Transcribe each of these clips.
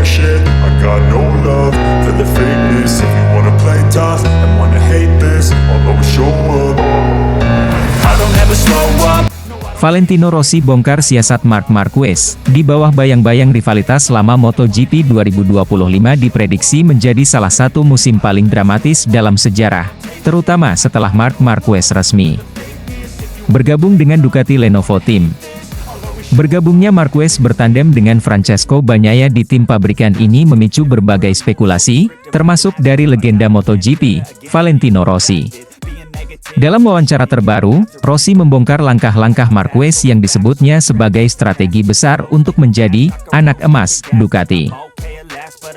shit. I got no love for the fakeness. If you wanna play tough and wanna hate this, I'll always show up. I don't ever slow up. Valentino Rossi bongkar siasat Marc Marquez. Di bawah bayang-bayang rivalitas selama MotoGP 2025 diprediksi menjadi salah satu musim paling dramatis dalam sejarah, terutama setelah Marc Marquez resmi bergabung dengan Ducati Lenovo Team. Bergabungnya Marquez bertandem dengan Francesco Bagnaia di tim pabrikan ini memicu berbagai spekulasi, termasuk dari legenda MotoGP, Valentino Rossi. Dalam wawancara terbaru, Rossi membongkar langkah-langkah Marquez yang disebutnya sebagai strategi besar untuk menjadi anak emas Ducati.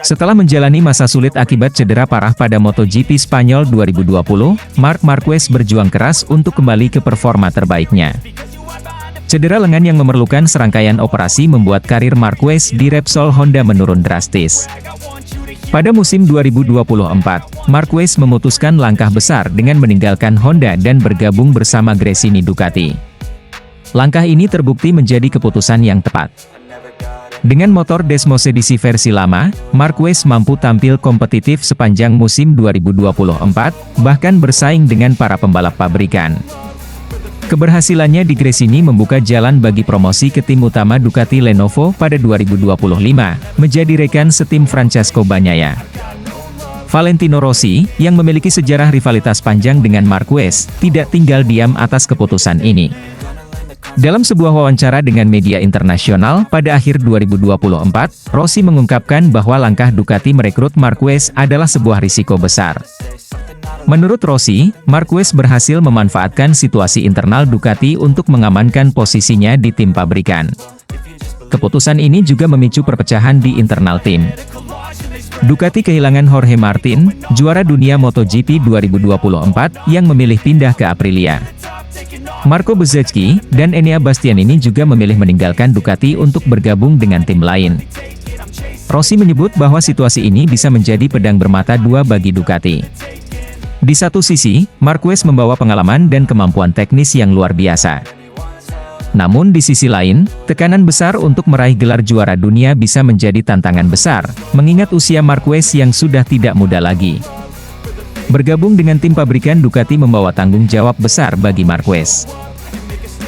Setelah menjalani masa sulit akibat cedera parah pada MotoGP Spanyol 2020, Marc Marquez berjuang keras untuk kembali ke performa terbaiknya. Cedera lengan yang memerlukan serangkaian operasi membuat karir Marquez di Repsol Honda menurun drastis. Pada musim 2024, Marquez memutuskan langkah besar dengan meninggalkan Honda dan bergabung bersama Gresini Ducati. Langkah ini terbukti menjadi keputusan yang tepat. Dengan motor Desmosedici versi lama, Marquez mampu tampil kompetitif sepanjang musim 2024, bahkan bersaing dengan para pembalap pabrikan. Keberhasilannya di Gresini membuka jalan bagi promosi ke tim utama Ducati Lenovo pada 2025, menjadi rekan setim Francesco Bagnaia. Valentino Rossi, yang memiliki sejarah rivalitas panjang dengan Marquez, tidak tinggal diam atas keputusan ini. Dalam sebuah wawancara dengan media internasional pada akhir 2024, Rossi mengungkapkan bahwa langkah Ducati merekrut Marquez adalah sebuah risiko besar. Menurut Rossi, Marquez berhasil memanfaatkan situasi internal Ducati untuk mengamankan posisinya di tim pabrikan. Keputusan ini juga memicu perpecahan di internal tim. Ducati kehilangan Jorge Martin, juara dunia MotoGP 2024, yang memilih pindah ke Aprilia. Marco Bezzecchi dan Enea Bastianini juga memilih meninggalkan Ducati untuk bergabung dengan tim lain. Rossi menyebut bahwa situasi ini bisa menjadi pedang bermata dua bagi Ducati. Di satu sisi, Marquez membawa pengalaman dan kemampuan teknis yang luar biasa. Namun di sisi lain, tekanan besar untuk meraih gelar juara dunia bisa menjadi tantangan besar, mengingat usia Marquez yang sudah tidak muda lagi. Bergabung dengan tim pabrikan Ducati membawa tanggung jawab besar bagi Marquez.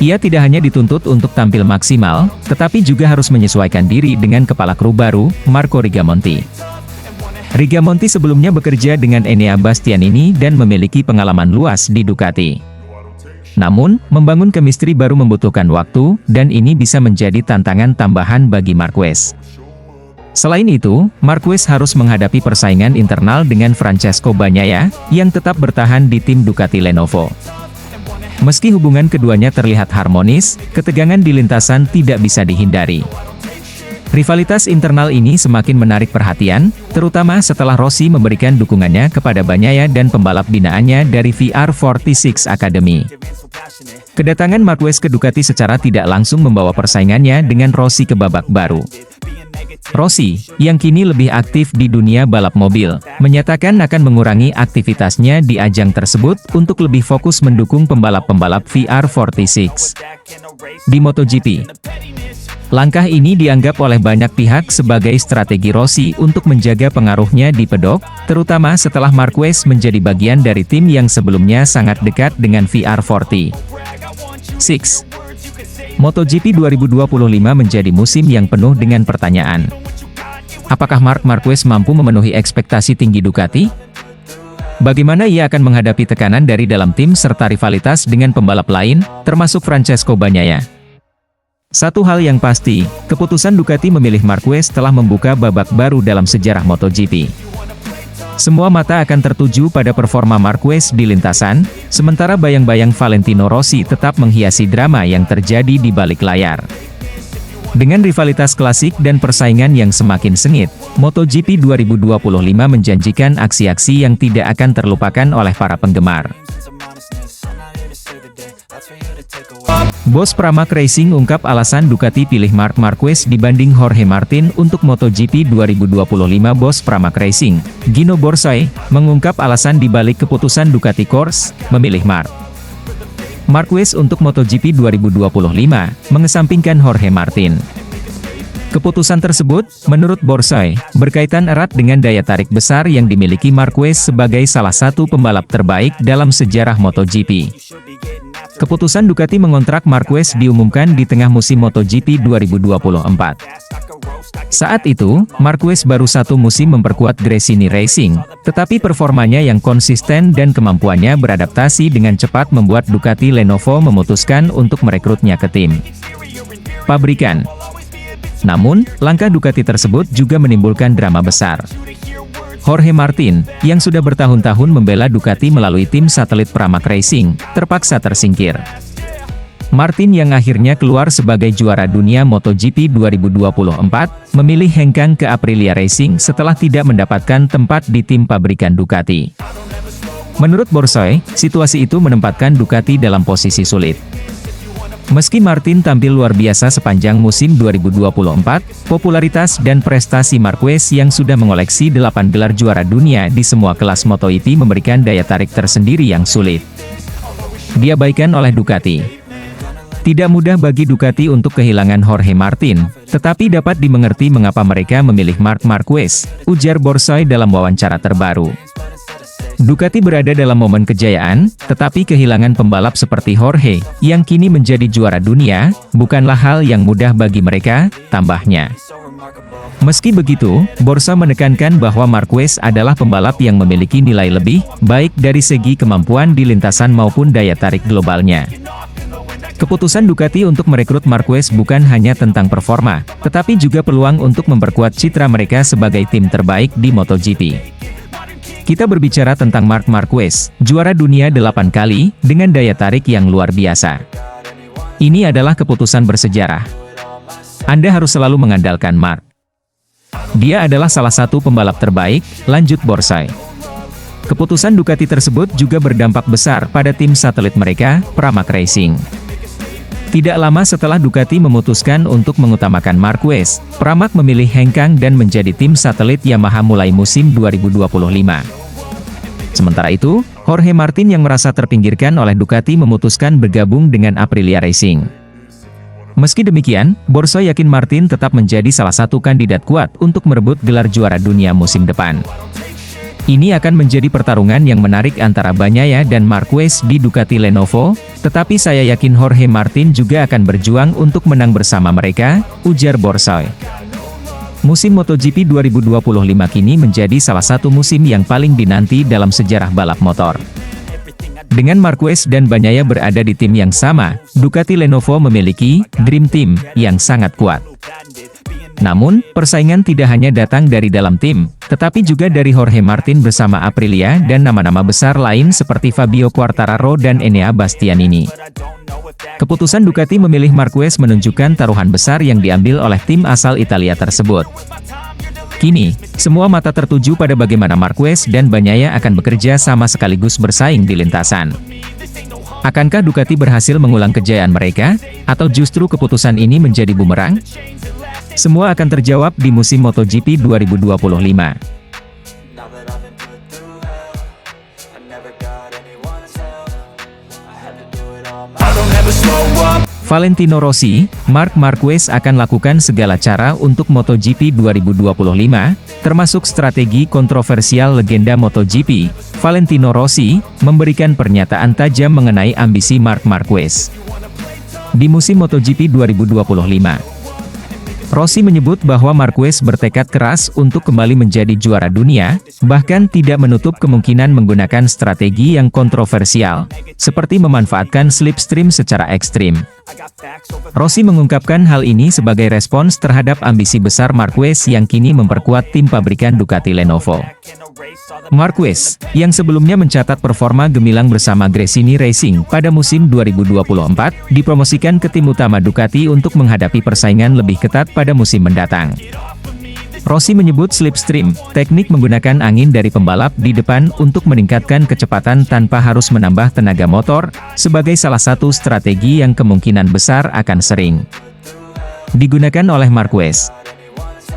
Ia tidak hanya dituntut untuk tampil maksimal, tetapi juga harus menyesuaikan diri dengan kepala kru baru, Marco Rigamonti. Rigamonti sebelumnya bekerja dengan Enea Bastianini dan memiliki pengalaman luas di Ducati. Namun, membangun chemistry baru membutuhkan waktu, dan ini bisa menjadi tantangan tambahan bagi Marquez. Selain itu, Marquez harus menghadapi persaingan internal dengan Francesco Bagnaia, yang tetap bertahan di tim Ducati Lenovo. Meski hubungan keduanya terlihat harmonis, ketegangan di lintasan tidak bisa dihindari. Rivalitas internal ini semakin menarik perhatian, terutama setelah Rossi memberikan dukungannya kepada Bagnaia dan pembalap binaannya dari VR46 Academy. Kedatangan Marquez ke Ducati secara tidak langsung membawa persaingannya dengan Rossi ke babak baru. Rossi, yang kini lebih aktif di dunia balap mobil, menyatakan akan mengurangi aktivitasnya di ajang tersebut untuk lebih fokus mendukung pembalap-pembalap VR46 di MotoGP. Langkah ini dianggap oleh banyak pihak sebagai strategi Rossi untuk menjaga pengaruhnya di pedok, terutama setelah Marquez menjadi bagian dari tim yang sebelumnya sangat dekat dengan VR46. MotoGP 2025 menjadi musim yang penuh dengan pertanyaan. Apakah Marc Marquez mampu memenuhi ekspektasi tinggi Ducati? Bagaimana ia akan menghadapi tekanan dari dalam tim serta rivalitas dengan pembalap lain, termasuk Francesco Bagnaia? Satu hal yang pasti, keputusan Ducati memilih Marquez telah membuka babak baru dalam sejarah MotoGP. Semua mata akan tertuju pada performa Marquez di lintasan, sementara bayang-bayang Valentino Rossi tetap menghiasi drama yang terjadi di balik layar. Dengan rivalitas klasik dan persaingan yang semakin sengit, MotoGP 2025 menjanjikan aksi-aksi yang tidak akan terlupakan oleh para penggemar. Bos Pramac Racing ungkap alasan Ducati pilih Marc Marquez dibanding Jorge Martin untuk MotoGP 2025. Bos Pramac Racing, Gino Borsai, mengungkap alasan dibalik keputusan Ducati Corse memilih Marc Marquez untuk MotoGP 2025, mengesampingkan Jorge Martin. Keputusan tersebut, menurut Borsoi, berkaitan erat dengan daya tarik besar yang dimiliki Marquez sebagai salah satu pembalap terbaik dalam sejarah MotoGP. Keputusan Ducati mengontrak Marquez diumumkan di tengah musim MotoGP 2024. Saat itu, Marquez baru satu musim memperkuat Gresini Racing, tetapi performanya yang konsisten dan kemampuannya beradaptasi dengan cepat membuat Ducati Lenovo memutuskan untuk merekrutnya ke tim pabrikan. Namun, langkah Ducati tersebut juga menimbulkan drama besar. Jorge Martin, yang sudah bertahun-tahun membela Ducati melalui tim satelit Pramac Racing, terpaksa tersingkir. Martin yang akhirnya keluar sebagai juara dunia MotoGP 2024, memilih hengkang ke Aprilia Racing setelah tidak mendapatkan tempat di tim pabrikan Ducati. Menurut Borsoi, situasi itu menempatkan Ducati dalam posisi sulit. Meski Martin tampil luar biasa sepanjang musim 2024, popularitas dan prestasi Marquez yang sudah mengoleksi 8 gelar juara dunia di semua kelas MotoGP memberikan daya tarik tersendiri yang sulit diabaikan oleh Ducati. Tidak mudah bagi Ducati untuk kehilangan Jorge Martin, tetapi dapat dimengerti mengapa mereka memilih Marc Marquez, ujar Borsoi dalam wawancara terbaru. Ducati berada dalam momen kejayaan, tetapi kehilangan pembalap seperti Jorge, yang kini menjadi juara dunia, bukanlah hal yang mudah bagi mereka, tambahnya. Meski begitu, Borsa menekankan bahwa Marquez adalah pembalap yang memiliki nilai lebih baik dari segi kemampuan di lintasan maupun daya tarik globalnya. Keputusan Ducati untuk merekrut Marquez bukan hanya tentang performa, tetapi juga peluang untuk memperkuat citra mereka sebagai tim terbaik di MotoGP. Kita berbicara tentang Marc Marquez, juara dunia 8 kali, dengan daya tarik yang luar biasa. Ini adalah keputusan bersejarah. Anda harus selalu mengandalkan Marc. Dia adalah salah satu pembalap terbaik, lanjut Borsoi. Keputusan Ducati tersebut juga berdampak besar pada tim satelit mereka, Pramac Racing. Tidak lama setelah Ducati memutuskan untuk mengutamakan Marquez, Pramac memilih hengkang dan menjadi tim satelit Yamaha mulai musim 2025. Sementara itu, Jorge Martin yang merasa terpinggirkan oleh Ducati memutuskan bergabung dengan Aprilia Racing. Meski demikian, Borsoi yakin Martin tetap menjadi salah satu kandidat kuat untuk merebut gelar juara dunia musim depan. Ini akan menjadi pertarungan yang menarik antara Bagnaia dan Marquez di Ducati Lenovo, tetapi saya yakin Jorge Martin juga akan berjuang untuk menang bersama mereka, ujar Borsoi. Musim MotoGP 2025 kini menjadi salah satu musim yang paling dinanti dalam sejarah balap motor. Dengan Marquez dan Bagnaia berada di tim yang sama, Ducati Lenovo memiliki Dream Team yang sangat kuat. Namun, persaingan tidak hanya datang dari dalam tim, tetapi juga dari Jorge Martin bersama Aprilia dan nama-nama besar lain seperti Fabio Quartararo dan Enea Bastianini. Keputusan Ducati memilih Marquez menunjukkan taruhan besar yang diambil oleh tim asal Italia tersebut. Kini, semua mata tertuju pada bagaimana Marquez dan Bagnaia akan bekerja sama sekaligus bersaing di lintasan. Akankah Ducati berhasil mengulang kejayaan mereka, atau justru keputusan ini menjadi bumerang? Semua akan terjawab di musim MotoGP 2025. Valentino Rossi, Marc Marquez akan lakukan segala cara untuk MotoGP 2025, termasuk strategi kontroversial legenda MotoGP. Valentino Rossi memberikan pernyataan tajam mengenai ambisi Marc Marquez di musim MotoGP 2025. Rossi menyebut bahwa Marquez bertekad keras untuk kembali menjadi juara dunia, bahkan tidak menutup kemungkinan menggunakan strategi yang kontroversial, seperti memanfaatkan slipstream secara ekstrim. Rossi mengungkapkan hal ini sebagai respons terhadap ambisi besar Marquez yang kini memperkuat tim pabrikan Ducati Lenovo. Marquez, yang sebelumnya mencatat performa gemilang bersama Gresini Racing pada musim 2024, dipromosikan ke tim utama Ducati untuk menghadapi persaingan lebih ketat pada musim mendatang. Rossi menyebut slipstream, teknik menggunakan angin dari pembalap di depan untuk meningkatkan kecepatan tanpa harus menambah tenaga motor, sebagai salah satu strategi yang kemungkinan besar akan sering digunakan oleh Marquez.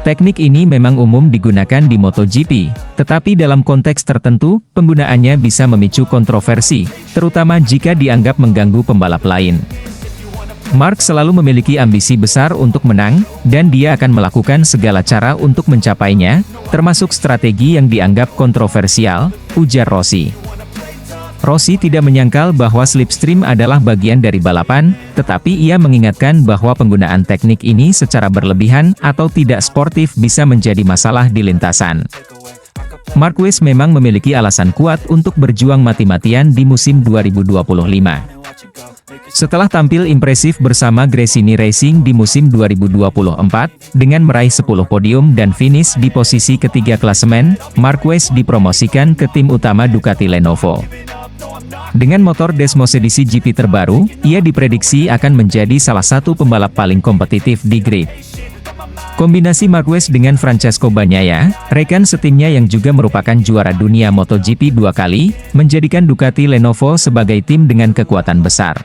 Teknik ini memang umum digunakan di MotoGP, tetapi dalam konteks tertentu, penggunaannya bisa memicu kontroversi, terutama jika dianggap mengganggu pembalap lain. Mark selalu memiliki ambisi besar untuk menang, dan dia akan melakukan segala cara untuk mencapainya, termasuk strategi yang dianggap kontroversial, ujar Rossi. Rossi tidak menyangkal bahwa slipstream adalah bagian dari balapan, tetapi ia mengingatkan bahwa penggunaan teknik ini secara berlebihan atau tidak sportif bisa menjadi masalah di lintasan. Marquez memang memiliki alasan kuat untuk berjuang mati-matian di musim 2025. Setelah tampil impresif bersama Gresini Racing di musim 2024, dengan meraih 10 podium dan finish di posisi ketiga klasemen, Marquez dipromosikan ke tim utama Ducati Lenovo. Dengan motor Desmos edisi GP terbaru, ia diprediksi akan menjadi salah satu pembalap paling kompetitif di grid. Kombinasi Marquez dengan Francesco Bagnaia, rekan setimnya yang juga merupakan juara dunia MotoGP 2 kali, menjadikan Ducati Lenovo sebagai tim dengan kekuatan besar.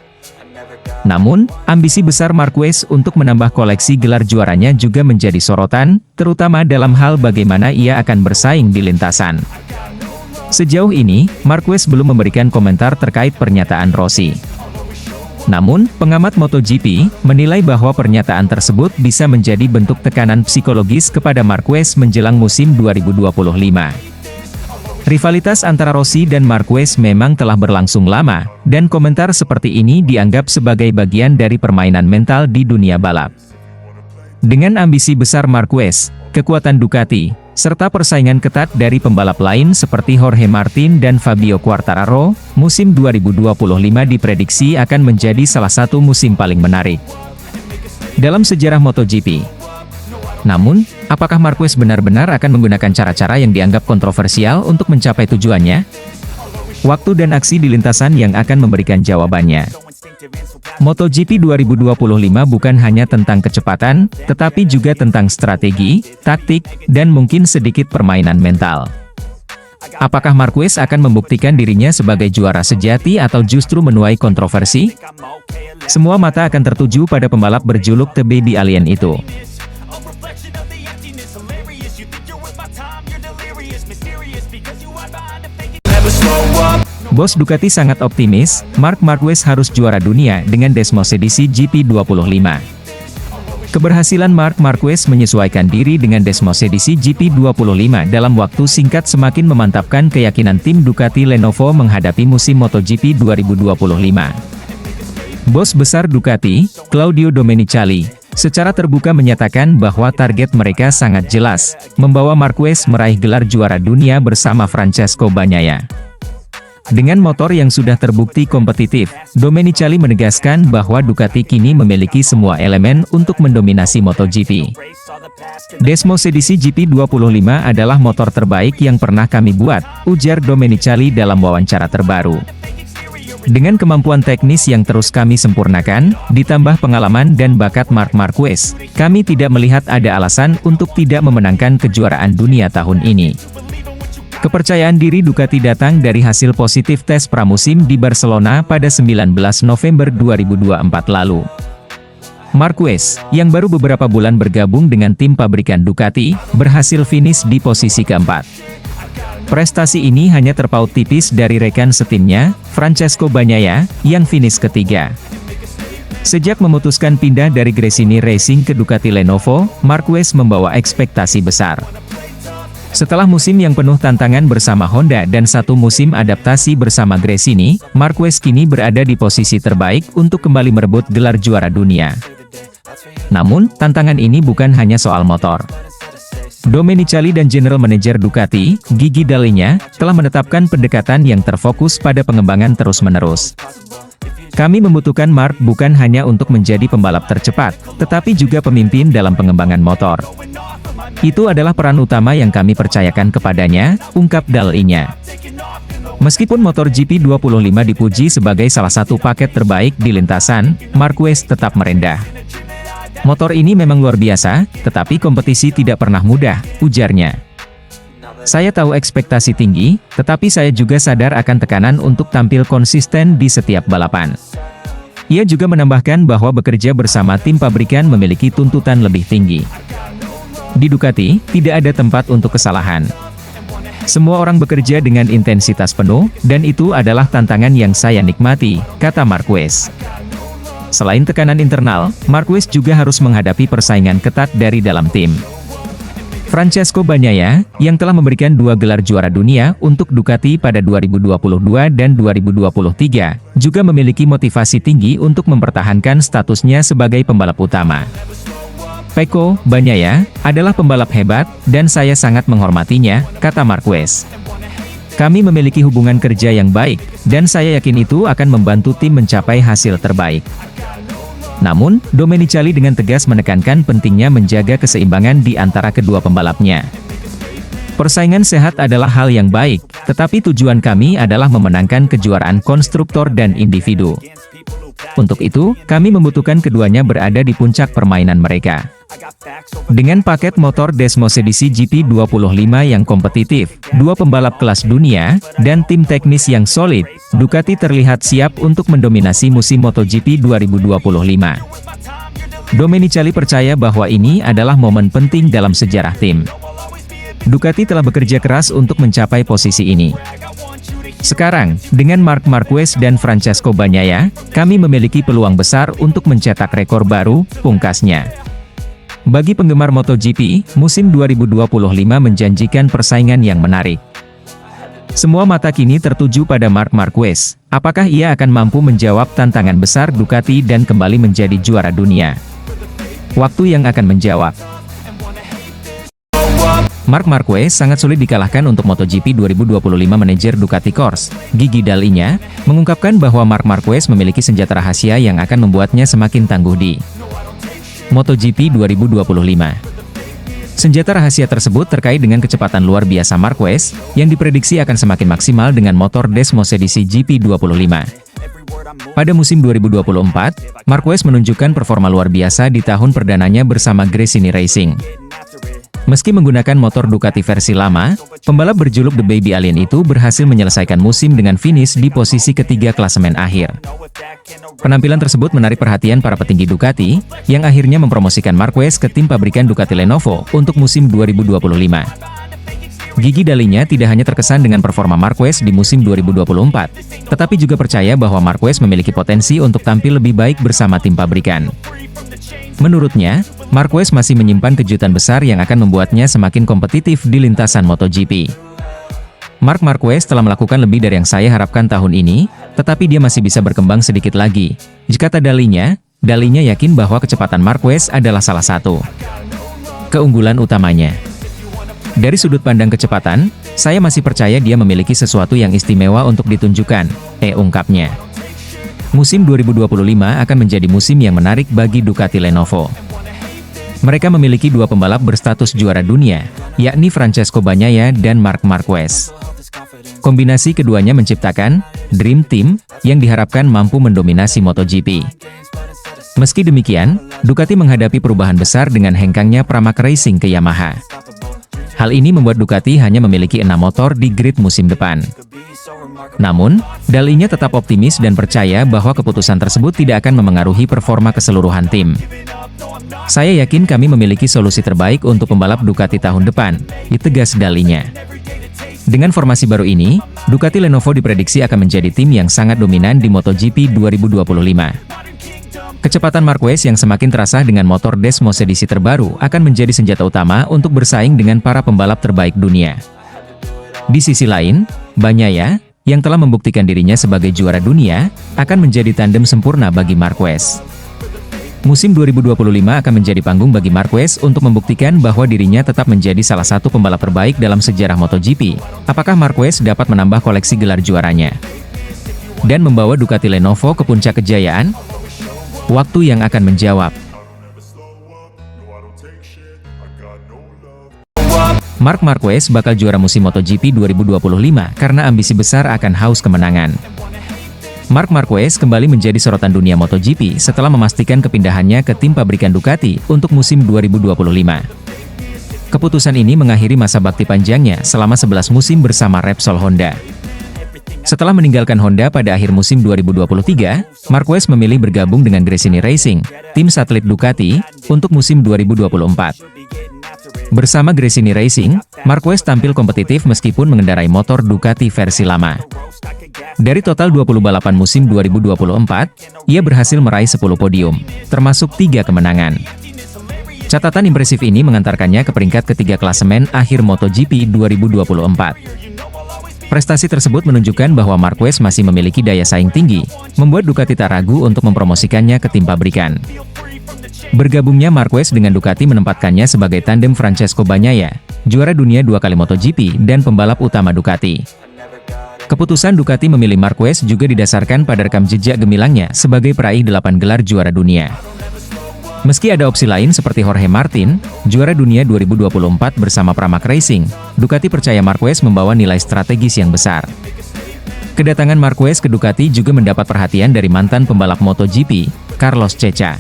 Namun, ambisi besar Marquez untuk menambah koleksi gelar juaranya juga menjadi sorotan, terutama dalam hal bagaimana ia akan bersaing di lintasan. Sejauh ini, Marquez belum memberikan komentar terkait pernyataan Rossi. Namun, pengamat MotoGP menilai bahwa pernyataan tersebut bisa menjadi bentuk tekanan psikologis kepada Marquez menjelang musim 2025. Rivalitas antara Rossi dan Marquez memang telah berlangsung lama, dan komentar seperti ini dianggap sebagai bagian dari permainan mental di dunia balap. Dengan ambisi besar Marquez, kekuatan Ducati, serta persaingan ketat dari pembalap lain seperti Jorge Martin dan Fabio Quartararo, musim 2025 diprediksi akan menjadi salah satu musim paling menarik dalam sejarah MotoGP. Namun, apakah Marquez benar-benar akan menggunakan cara-cara yang dianggap kontroversial untuk mencapai tujuannya? Waktu dan aksi di lintasan yang akan memberikan jawabannya. MotoGP 2025 bukan hanya tentang kecepatan, tetapi juga tentang strategi, taktik, dan mungkin sedikit permainan mental. Apakah Marquez akan membuktikan dirinya sebagai juara sejati atau justru menuai kontroversi? Semua mata akan tertuju pada pembalap berjuluk The Baby Alien itu. Bos Ducati sangat optimis, Marc Marquez harus juara dunia dengan Desmos edisi GP25. Keberhasilan Marc Marquez menyesuaikan diri dengan Desmos edisi GP25 dalam waktu singkat semakin memantapkan keyakinan tim Ducati Lenovo menghadapi musim MotoGP 2025. Bos besar Ducati, Claudio Domenicali, secara terbuka menyatakan bahwa target mereka sangat jelas, membawa Marquez meraih gelar juara dunia bersama Francesco Bagnaia. Dengan motor yang sudah terbukti kompetitif, Domenicali menegaskan bahwa Ducati kini memiliki semua elemen untuk mendominasi MotoGP. Desmos edisi GP25 adalah motor terbaik yang pernah kami buat, ujar Domenicali dalam wawancara terbaru. Dengan kemampuan teknis yang terus kami sempurnakan, ditambah pengalaman dan bakat Marc Marquez, kami tidak melihat ada alasan untuk tidak memenangkan kejuaraan dunia tahun ini. Kepercayaan diri Ducati datang dari hasil positif tes pramusim di Barcelona pada 19 November 2024 lalu. Marquez, yang baru beberapa bulan bergabung dengan tim pabrikan Ducati, berhasil finish di posisi keempat. Prestasi ini hanya terpaut tipis dari rekan setimnya, Francesco Bagnaia, yang finish ketiga. Sejak memutuskan pindah dari Gresini Racing ke Ducati Lenovo, Marquez membawa ekspektasi besar. Setelah musim yang penuh tantangan bersama Honda dan satu musim adaptasi bersama Gresini, Marquez kini berada di posisi terbaik untuk kembali merebut gelar juara dunia. Namun, tantangan ini bukan hanya soal motor. Domenicali dan General Manager Ducati, Gigi Dall'Igna, telah menetapkan pendekatan yang terfokus pada pengembangan terus-menerus. Kami membutuhkan Marc bukan hanya untuk menjadi pembalap tercepat, tetapi juga pemimpin dalam pengembangan motor. Itu adalah peran utama yang kami percayakan kepadanya, ungkap Dall'Igna. Meskipun motor GP25 dipuji sebagai salah satu paket terbaik di lintasan, Marquez tetap merendah. Motor ini memang luar biasa, tetapi kompetisi tidak pernah mudah, ujarnya. Saya tahu ekspektasi tinggi, tetapi saya juga sadar akan tekanan untuk tampil konsisten di setiap balapan. Ia juga menambahkan bahwa bekerja bersama tim pabrikan memiliki tuntutan lebih tinggi. Di Ducati, tidak ada tempat untuk kesalahan. Semua orang bekerja dengan intensitas penuh, dan itu adalah tantangan yang saya nikmati, kata Marquez. Selain tekanan internal, Marquez juga harus menghadapi persaingan ketat dari dalam tim. Francesco Bagnaia, yang telah memberikan 2 gelar juara dunia untuk Ducati pada 2022 dan 2023, juga memiliki motivasi tinggi untuk mempertahankan statusnya sebagai pembalap utama. Pecco Bagnaia adalah pembalap hebat, dan saya sangat menghormatinya, kata Marquez. Kami memiliki hubungan kerja yang baik, dan saya yakin itu akan membantu tim mencapai hasil terbaik. Namun, Domenicali dengan tegas menekankan pentingnya menjaga keseimbangan di antara kedua pembalapnya. Persaingan sehat adalah hal yang baik, tetapi tujuan kami adalah memenangkan kejuaraan konstruktor dan individu. Untuk itu, kami membutuhkan keduanya berada di puncak permainan mereka. Dengan paket motor Desmosedici GP25 yang kompetitif, 2 pembalap kelas dunia, dan tim teknis yang solid, Ducati terlihat siap untuk mendominasi musim MotoGP 2025. Domenicali percaya bahwa ini adalah momen penting dalam sejarah tim. Ducati telah bekerja keras untuk mencapai posisi ini. Sekarang, dengan Marc Marquez dan Francesco Bagnaia, kami memiliki peluang besar untuk mencetak rekor baru, pungkasnya. Bagi penggemar MotoGP, musim 2025 menjanjikan persaingan yang menarik. Semua mata kini tertuju pada Marc Marquez. Apakah ia akan mampu menjawab tantangan besar Ducati dan kembali menjadi juara dunia? Waktu yang akan menjawab. Marc Marquez sangat sulit dikalahkan untuk MotoGP 2025. Manajer Ducati Corse, Gigi Dall'Igna, mengungkapkan bahwa Marc Marquez memiliki senjata rahasia yang akan membuatnya semakin tangguh di MotoGP 2025. Senjata rahasia tersebut terkait dengan kecepatan luar biasa Marquez, yang diprediksi akan semakin maksimal dengan motor Desmosedici GP25. Pada musim 2024, Marquez menunjukkan performa luar biasa di tahun perdananya bersama Gresini Racing. Meski menggunakan motor Ducati versi lama, pembalap berjuluk The Baby Alien itu berhasil menyelesaikan musim dengan finish di posisi ketiga klasemen akhir. Penampilan tersebut menarik perhatian para petinggi Ducati, yang akhirnya mempromosikan Marquez ke tim pabrikan Ducati Lenovo untuk musim 2025. Gigi Dall'Igna tidak hanya terkesan dengan performa Marquez di musim 2024, tetapi juga percaya bahwa Marquez memiliki potensi untuk tampil lebih baik bersama tim pabrikan. Menurutnya, Marquez masih menyimpan kejutan besar yang akan membuatnya semakin kompetitif di lintasan MotoGP. Marc Marquez telah melakukan lebih dari yang saya harapkan tahun ini, tetapi dia masih bisa berkembang sedikit lagi. Kata Dall'Igna, Dall'Igna yakin bahwa kecepatan Marquez adalah salah satu keunggulan utamanya. Dari sudut pandang kecepatan, saya masih percaya dia memiliki sesuatu yang istimewa untuk ditunjukkan, ungkapnya. Musim 2025 akan menjadi musim yang menarik bagi Ducati Lenovo. Mereka memiliki 2 pembalap berstatus juara dunia, yakni Francesco Bagnaia dan Marc Marquez. Kombinasi keduanya menciptakan Dream Team yang diharapkan mampu mendominasi MotoGP. Meski demikian, Ducati menghadapi perubahan besar dengan hengkangnya Pramac Racing ke Yamaha. Hal ini membuat Ducati hanya memiliki 6 motor di grid musim depan. Namun, Dall'Igna tetap optimis dan percaya bahwa keputusan tersebut tidak akan memengaruhi performa keseluruhan tim. Saya yakin kami memiliki solusi terbaik untuk pembalap Ducati tahun depan, ditegas Dall'Igna. Dengan formasi baru ini, Ducati Lenovo diprediksi akan menjadi tim yang sangat dominan di MotoGP 2025. Kecepatan Marquez yang semakin terasa dengan motor Desmosedici terbaru akan menjadi senjata utama untuk bersaing dengan para pembalap terbaik dunia. Di sisi lain, Bagnaia, yang telah membuktikan dirinya sebagai juara dunia, akan menjadi tandem sempurna bagi Marquez. Musim 2025 akan menjadi panggung bagi Marquez untuk membuktikan bahwa dirinya tetap menjadi salah satu pembalap terbaik dalam sejarah MotoGP. Apakah Marquez dapat menambah koleksi gelar juaranya dan membawa Ducati Lenovo ke puncak kejayaan? Waktu yang akan menjawab. Marc Marquez bakal juara musim MotoGP 2025 karena ambisi besar akan haus kemenangan. Marc Marquez kembali menjadi sorotan dunia MotoGP setelah memastikan kepindahannya ke tim pabrikan Ducati untuk musim 2025. Keputusan ini mengakhiri masa bakti panjangnya selama 11 musim bersama Repsol Honda. Setelah meninggalkan Honda pada akhir musim 2023, Marquez memilih bergabung dengan Gresini Racing, tim satelit Ducati, untuk musim 2024. Bersama Gresini Racing, Marquez tampil kompetitif meskipun mengendarai motor Ducati versi lama. Dari total 20 balapan musim 2024, ia berhasil meraih 10 podium, termasuk 3 kemenangan. Catatan impresif ini mengantarkannya ke peringkat ketiga klasemen akhir MotoGP 2024. Prestasi tersebut menunjukkan bahwa Marquez masih memiliki daya saing tinggi, membuat Ducati tak ragu untuk mempromosikannya ke tim pabrikan. Bergabungnya Marquez dengan Ducati menempatkannya sebagai tandem Francesco Bagnaia, juara dunia 2 kali MotoGP dan pembalap utama Ducati. Keputusan Ducati memilih Marquez juga didasarkan pada rekam jejak gemilangnya sebagai peraih 8 gelar juara dunia. Meski ada opsi lain seperti Jorge Martin, juara dunia 2024 bersama Pramac Racing, Ducati percaya Marquez membawa nilai strategis yang besar. Kedatangan Marquez ke Ducati juga mendapat perhatian dari mantan pembalap MotoGP, Carlos Ceca.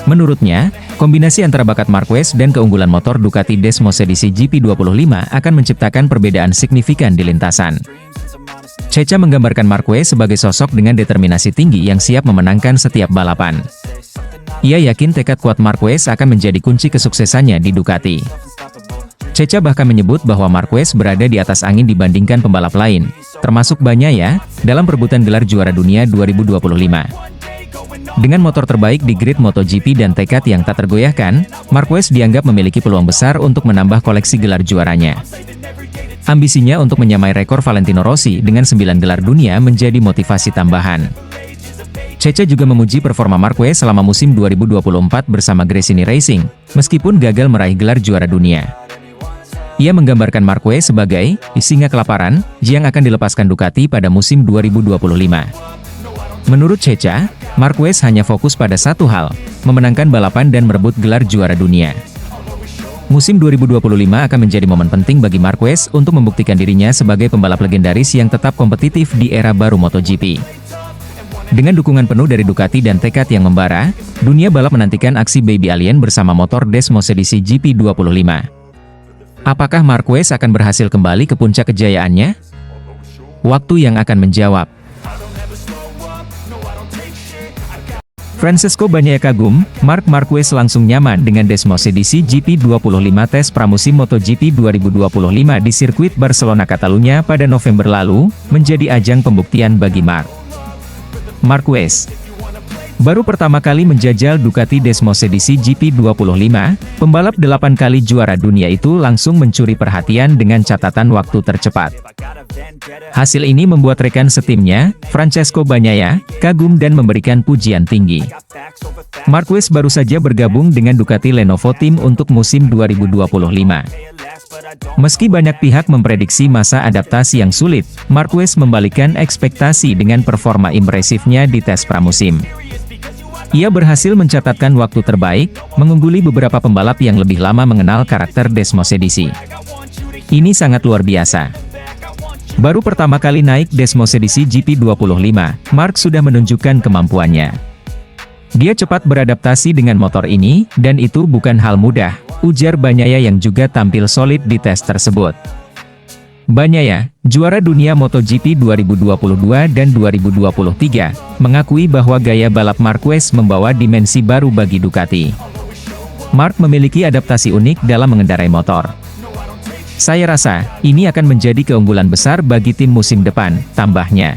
Menurutnya, kombinasi antara bakat Marquez dan keunggulan motor Ducati Desmosedici GP25 akan menciptakan perbedaan signifikan di lintasan. Ceca menggambarkan Marquez sebagai sosok dengan determinasi tinggi yang siap memenangkan setiap balapan. Ia yakin tekad kuat Marquez akan menjadi kunci kesuksesannya di Ducati. Ceca bahkan menyebut bahwa Marquez berada di atas angin dibandingkan pembalap lain, termasuk Bagnaia, dalam perebutan gelar juara dunia 2025. Dengan motor terbaik di grid MotoGP dan tekad yang tak tergoyahkan, Marquez dianggap memiliki peluang besar untuk menambah koleksi gelar juaranya. Ambisinya untuk menyamai rekor Valentino Rossi dengan 9 gelar dunia menjadi motivasi tambahan. Ceca juga memuji performa Marquez selama musim 2024 bersama Gresini Racing, meskipun gagal meraih gelar juara dunia. Ia menggambarkan Marquez sebagai singa kelaparan yang akan dilepaskan Ducati pada musim 2025. Menurut Ceca, Marquez hanya fokus pada satu hal, memenangkan balapan dan merebut gelar juara dunia. Musim 2025 akan menjadi momen penting bagi Marquez untuk membuktikan dirinya sebagai pembalap legendaris yang tetap kompetitif di era baru MotoGP. Dengan dukungan penuh dari Ducati dan tekad yang membara, dunia balap menantikan aksi Baby Alien bersama motor Desmosedici GP25. Apakah Marquez akan berhasil kembali ke puncak kejayaannya? Waktu yang akan menjawab. Francesco Bagnaia kagum, Marc Marquez langsung nyaman dengan Desmosedici GP25 tes pramusim MotoGP 2025 di sirkuit Barcelona Catalunya pada November lalu, menjadi ajang pembuktian bagi Marquez. Baru pertama kali menjajal Ducati Desmosedici GP25, pembalap 8 kali juara dunia itu langsung mencuri perhatian dengan catatan waktu tercepat. Hasil ini membuat rekan setimnya, Francesco Bagnaia, kagum dan memberikan pujian tinggi. Marquez baru saja bergabung dengan Ducati Lenovo Team untuk musim 2025. Meski banyak pihak memprediksi masa adaptasi yang sulit, Marquez membalikan ekspektasi dengan performa impresifnya di tes pramusim. Ia berhasil mencatatkan waktu terbaik, mengungguli beberapa pembalap yang lebih lama mengenal karakter Desmosedici. Ini sangat luar biasa. Baru pertama kali naik Desmosedici GP25, Marc sudah menunjukkan kemampuannya. Dia cepat beradaptasi dengan motor ini, dan itu bukan hal mudah, ujar Bagnaia yang juga tampil solid di tes tersebut. Bagnaia, juara dunia MotoGP 2022 dan 2023, mengakui bahwa gaya balap Marquez membawa dimensi baru bagi Ducati. Marc memiliki adaptasi unik dalam mengendarai motor. Saya rasa, ini akan menjadi keunggulan besar bagi tim musim depan, tambahnya.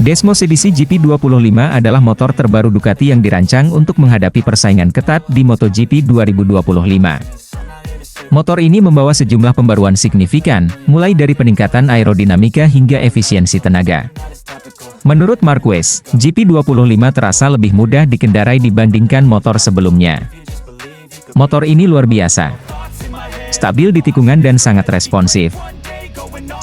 Desmosedici GP25 adalah motor terbaru Ducati yang dirancang untuk menghadapi persaingan ketat di MotoGP 2025. Motor ini membawa sejumlah pembaruan signifikan, mulai dari peningkatan aerodinamika hingga efisiensi tenaga. Menurut Marquez, GP25 terasa lebih mudah dikendarai dibandingkan motor sebelumnya. Motor ini luar biasa. Stabil di tikungan dan sangat responsif.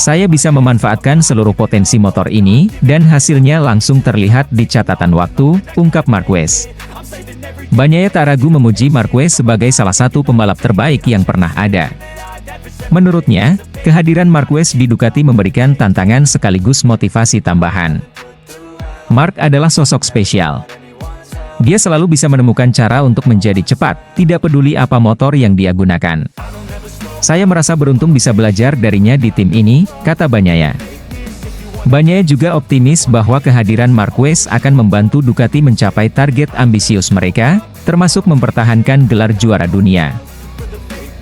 Saya bisa memanfaatkan seluruh potensi motor ini, dan hasilnya langsung terlihat di catatan waktu, ungkap Marquez. Bagnaia tak ragu memuji Marquez sebagai salah satu pembalap terbaik yang pernah ada. Menurutnya, kehadiran Marquez di Ducati memberikan tantangan sekaligus motivasi tambahan. Marc adalah sosok spesial. Dia selalu bisa menemukan cara untuk menjadi cepat, tidak peduli apa motor yang dia gunakan. Saya merasa beruntung bisa belajar darinya di tim ini, kata Bagnaia. Bagnaia juga optimis bahwa kehadiran Marquez akan membantu Ducati mencapai target ambisius mereka, termasuk mempertahankan gelar juara dunia.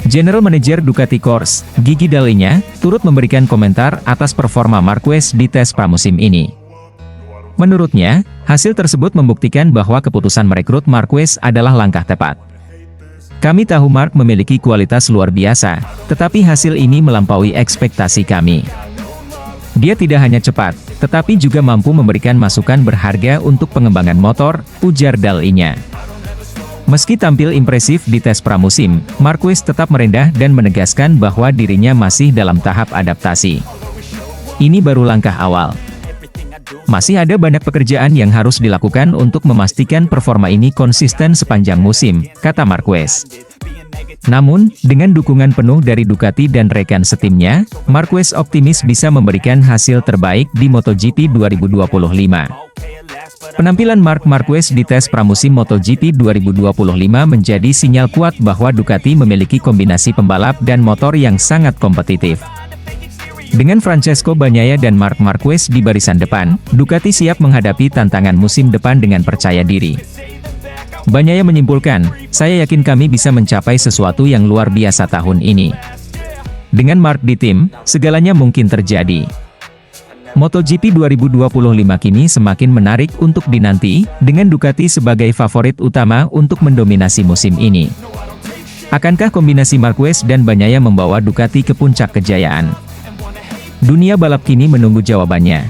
General Manager Ducati Corse, Gigi Dall'Igna, turut memberikan komentar atas performa Marquez di tes pramusim ini. Menurutnya, hasil tersebut membuktikan bahwa keputusan merekrut Marquez adalah langkah tepat. Kami tahu Mark memiliki kualitas luar biasa, tetapi hasil ini melampaui ekspektasi kami. Dia tidak hanya cepat, tetapi juga mampu memberikan masukan berharga untuk pengembangan motor, ujar Dall'Igna. Meski tampil impresif di tes pramusim, Marquez tetap merendah dan menegaskan bahwa dirinya masih dalam tahap adaptasi. Ini baru langkah awal. Masih ada banyak pekerjaan yang harus dilakukan untuk memastikan performa ini konsisten sepanjang musim, kata Marquez. Namun, dengan dukungan penuh dari Ducati dan rekan setimnya, Marquez optimis bisa memberikan hasil terbaik di MotoGP 2025. Penampilan Marc Marquez di tes pramusim MotoGP 2025 menjadi sinyal kuat bahwa Ducati memiliki kombinasi pembalap dan motor yang sangat kompetitif. Dengan Francesco Bagnaia dan Marc Marquez di barisan depan, Ducati siap menghadapi tantangan musim depan dengan percaya diri. Bagnaia menyimpulkan, "Saya yakin kami bisa mencapai sesuatu yang luar biasa tahun ini. Dengan Marc di tim, segalanya mungkin terjadi." MotoGP 2025 kini semakin menarik untuk dinanti, dengan Ducati sebagai favorit utama untuk mendominasi musim ini. Akankah kombinasi Marquez dan Bagnaia membawa Ducati ke puncak kejayaan? Dunia balap kini menunggu jawabannya.